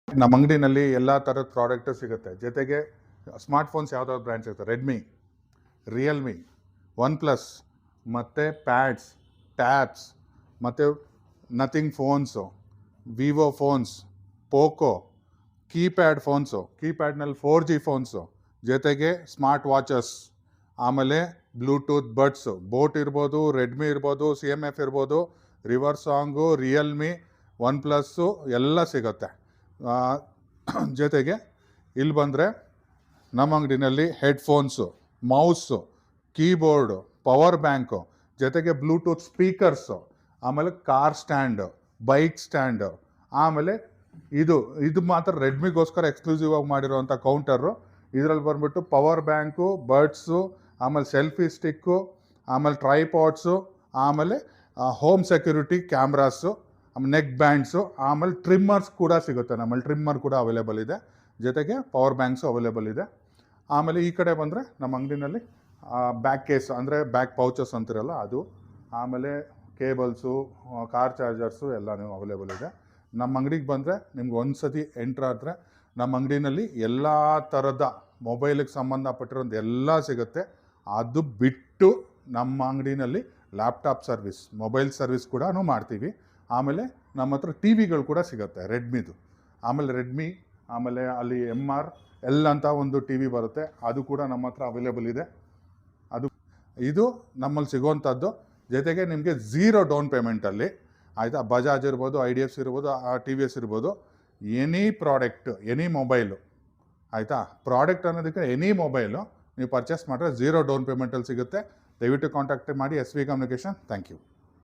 ನಮ್ಮ ಅಂಗಡಿನಲ್ಲಿ ಎಲ್ಲ ಥರದ ಪ್ರಾಡಕ್ಟು ಸಿಗುತ್ತೆ. ಜೊತೆಗೆ ಸ್ಮಾರ್ಟ್ಫೋನ್ಸ್ ಯಾವುದಾದ್ರು ಬ್ರ್ಯಾಂಡ್ ಸಿಗುತ್ತೆ. ರೆಡ್ಮಿ, ರಿಯಲ್ಮಿ, ಒನ್ ಪ್ಲಸ್, ಮತ್ತು ಪ್ಯಾಡ್ಸ್, ಟ್ಯಾಬ್ಸ್, ಮತ್ತು Nothing phones, Vivo phones, Poco, keypad phones, ಕೀಪ್ಯಾಡ್ನಲ್ಲಿ 4G ಫೋನ್ಸು, ಜೊತೆಗೆ ಸ್ಮಾರ್ಟ್ ವಾಚಸ್, ಆಮೇಲೆ ಬ್ಲೂಟೂತ್ ಬಡ್ಸು, ಬೋಟ್ ಇರ್ಬೋದು, ರೆಡ್ಮಿ ಇರ್ಬೋದು, CMF ಇರ್ಬೋದು, river song, Realme, OnePlus ಎಲ್ಲ ಸಿಗುತ್ತೆ. ಜೊತೆಗೆ ಇಲ್ಲಿ ಬಂದರೆ ನಮ್ಮ ಅಂಗಡಿನಲ್ಲಿ headphones, mouse, keyboard, power bank, ಜೊತೆಗೆ ಬ್ಲೂಟೂತ್ ಸ್ಪೀಕರ್ಸು, ಆಮೇಲೆ ಕಾರ್ ಸ್ಟ್ಯಾಂಡು, ಬೈಕ್ ಸ್ಟ್ಯಾಂಡು, ಆಮೇಲೆ ಇದು ಮಾತ್ರ ರೆಡ್ಮಿಗೋಸ್ಕರ ಎಕ್ಸ್ಕ್ಲೂಸಿವ್ ಆಗಿ ಮಾಡಿರೋವಂಥ ಕೌಂಟರು. ಇದರಲ್ಲಿ ಬಂದ್ಬಿಟ್ಟು ಪವರ್ ಬ್ಯಾಂಕು, ಬಡ್ಸು, ಆಮೇಲೆ ಸೆಲ್ಫಿ ಸ್ಟಿಕ್ಕು, ಆಮೇಲೆ ಟ್ರೈಪಾಡ್ಸು, ಆಮೇಲೆ ಹೋಮ್ ಸೆಕ್ಯೂರಿಟಿ ಕ್ಯಾಮ್ರಾಸು, ಆಮೇಲೆ ನೆಕ್ ಬ್ಯಾಂಡ್ಸು, ಆಮೇಲೆ ಟ್ರಿಮ್ಮರ್ಸ್ ಕೂಡ ಸಿಗುತ್ತೆ. ನಮ್ಮಲ್ಲಿ ಟ್ರಿಮ್ಮರ್ ಕೂಡ ಅವೈಲೇಬಲ್ ಇದೆ, ಜೊತೆಗೆ ಪವರ್ ಬ್ಯಾಂಕ್ಸು ಅವೈಲೇಬಲ್ ಇದೆ. ಆಮೇಲೆ ಈ ಕಡೆ ಬಂದರೆ ನಮ್ಮ ಅಂಗಡಿನಲ್ಲಿ ಬ್ಯಾಕ್ ಕೇಸ್ ಅಂದರೆ ಬ್ಯಾಕ್ ಪೌಚಸ್ ಅಂತಿರಲ್ಲ ಅದು, ಆಮೇಲೆ ಕೇಬಲ್ಸು, ಕಾರ್ ಚಾರ್ಜರ್ಸು ಎಲ್ಲನೂ ಅವೈಲೇಬಲ್ ಇದೆ. ನಮ್ಮ ಅಂಗಡಿಗೆ ಬಂದರೆ ನಿಮ್ಗೆ ಒಂದು ಸತಿ ಎಂಟ್ರಾದರೆ ನಮ್ಮ ಅಂಗಡಿನಲ್ಲಿ ಎಲ್ಲ ಥರದ ಮೊಬೈಲಿಗೆ ಸಂಬಂಧಪಟ್ಟಿರೋದು ಎಲ್ಲ ಸಿಗುತ್ತೆ. ಅದು ಬಿಟ್ಟು ನಮ್ಮ ಅಂಗಡಿನಲ್ಲಿ ಲ್ಯಾಪ್ಟಾಪ್ ಸರ್ವಿಸ್, ಮೊಬೈಲ್ ಸರ್ವಿಸ್ ಕೂಡ ಮಾಡ್ತೀವಿ. ಆಮೇಲೆ ನಮ್ಮ ಹತ್ರ ಟಿವಿಗಳು ಕೂಡ ಸಿಗುತ್ತೆ ರೆಡ್ಮಿದು. ಆಮೇಲೆ ರೆಡ್ಮಿ, ಆಮೇಲೆ ಅಲ್ಲಿ MR ಎಲ್ಲ ಅಂತ ಒಂದು TV ಬರುತ್ತೆ, ಅದು ಕೂಡ ನಮ್ಮ ಹತ್ರ ಅವೈಲೇಬಲ್ ಇದೆ. ಇದು ನಮ್ಮಲ್ಲಿ ಸಿಗೋವಂಥದ್ದು. ಜೊತೆಗೆ ನಿಮಗೆ 0 ಡೌನ್ ಪೇಮೆಂಟಲ್ಲಿ, ಆಯಿತಾ, ಬಜಾಜ್ ಇರ್ಬೋದು, IDFC ಇರ್ಬೋದು, TVS ಇರ್ಬೋದು, ಎನಿ ಪ್ರಾಡಕ್ಟ್, ಎನಿ ಮೊಬೈಲು, ಆಯಿತಾ, ಪ್ರಾಡಕ್ಟ್ ಅನ್ನೋದಕ್ಕೆ ಎನಿ ಮೊಬೈಲು ನೀವು ಪರ್ಚೇಸ್ ಮಾಡಿದ್ರೆ 0 ಡೌನ್ ಪೇಮೆಂಟಲ್ಲಿ ಸಿಗುತ್ತೆ. ದಯವಿಟ್ಟು ಕಾಂಟ್ಯಾಕ್ಟ್ ಮಾಡಿ SV ಕಮ್ಯುನಿಕೇಷನ್. Thank you.